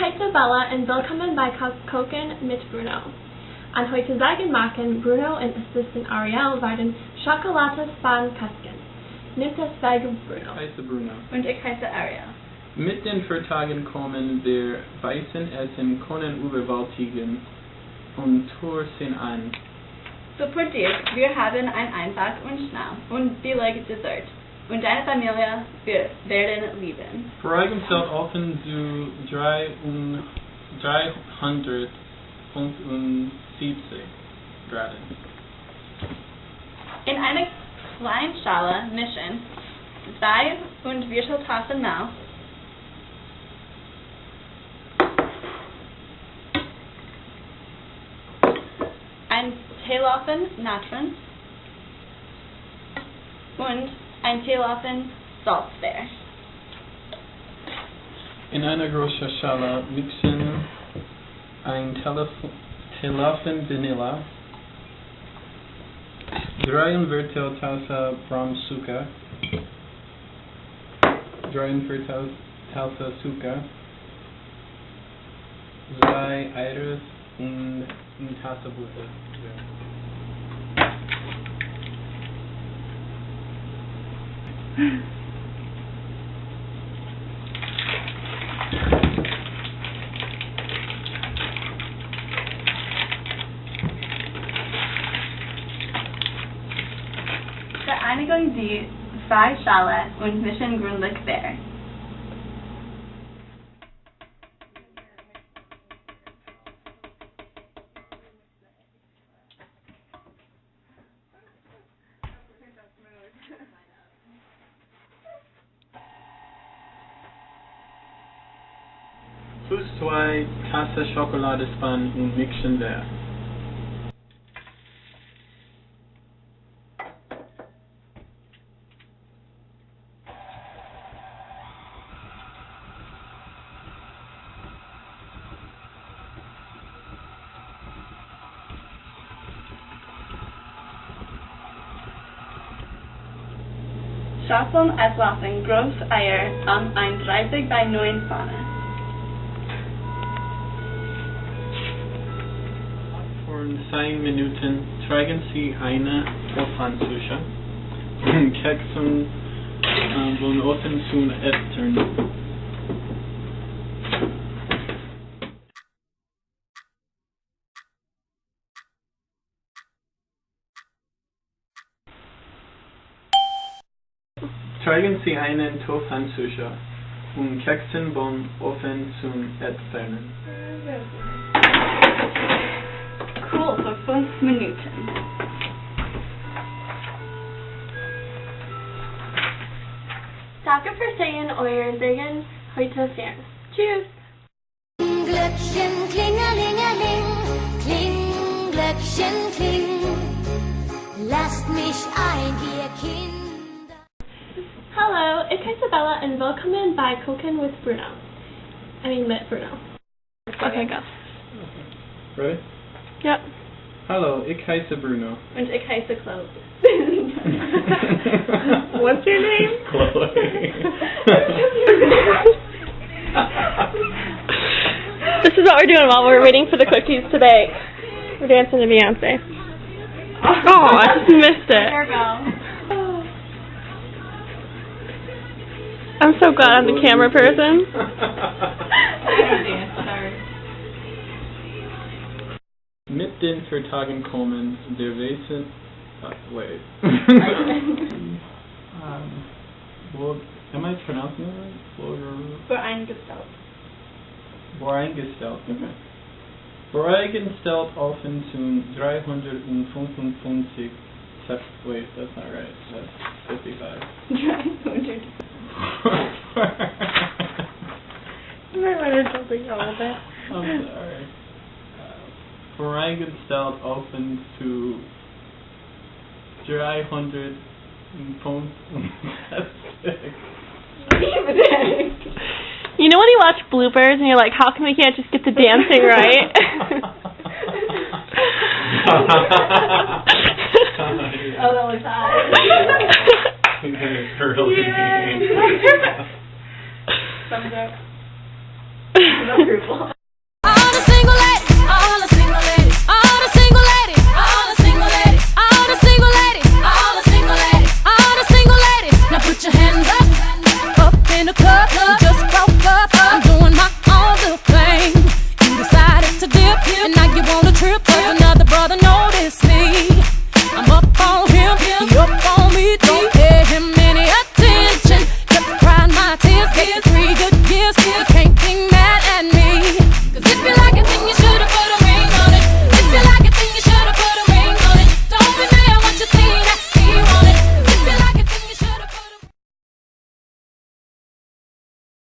heiße Bella und willkommen bei Kochen mit Bruno. Und heute sagen machen Bruno und Assistant Ariel werden Schokolade-Span-Kasken. Nimmt es weg Bruno. Ich heiße Bruno. Und ich heiße Ariel. Mit den Vertagen kommen wir weißen Essen können überwältigen und Torsen an. Supportiert, wir haben ein einfach und schnell und billig Dessert. Und deine Familie werden lieben. Verreigen stellt offen zu 375 Grad. In einer kleinen Schale mischen 2 Vierteltassen Milch, ein Teelöffel Natron und ein Teelöffel Salzbeer. In einer großen Schale mixen ein Teelöffel Vanille, 3 Vierteltasse Bromzucker, 3 Vierteltasse Zucker, 2 Eier und eine Tasse Butter. Vereinigen die 2 Schale und mischen gründlich sehr. Plus 2 Tasse Schokoladespan und mixen sehr. Schaffeln Esslöffel große Eier ein 30 bei 9 Pfanne. Für 10 Minuten tragen Sie eine Pfannensuppe und Keksen von offen zum Essen. Tragen Sie einen Pfannensuppe und Keksen von offen zum Entfernen. Cool, für 5 Minuten. Danke für sehen euer Segen heute fern. Tschüss! Glöckchen klingelingeling, kling, Glöckchen kling, lasst mich ein, ihr Kinder. Hallo, ich heiße Bella und willkommen bei Kochen with Bruno. Mit Bruno. Okay, go. Ready? Yep. Hallo, ich heiße Bruno. Und ich heiße Chloe. What's your name? Chloe. This is what we're doing while we're waiting for the cookies to bake. We're dancing to Beyonce. Oh, I just missed it. There we go. I'm so glad I'm the camera person. Mit den Vertagen kommen der Wesen. Wait. Am I pronouncing it right? Voreingestellt. Voreingestellt. Okay. Voreingestellt offen zum 355. Wait, that's not right. That's 55. 300. You might want to something wrong with it. I'm sorry. Voreingestellt offen zu 300 Pfund. You know when you watch bloopers and you're like, how come we can't just get the dancing right? Oh, that was hot. Thumbs up. of approval.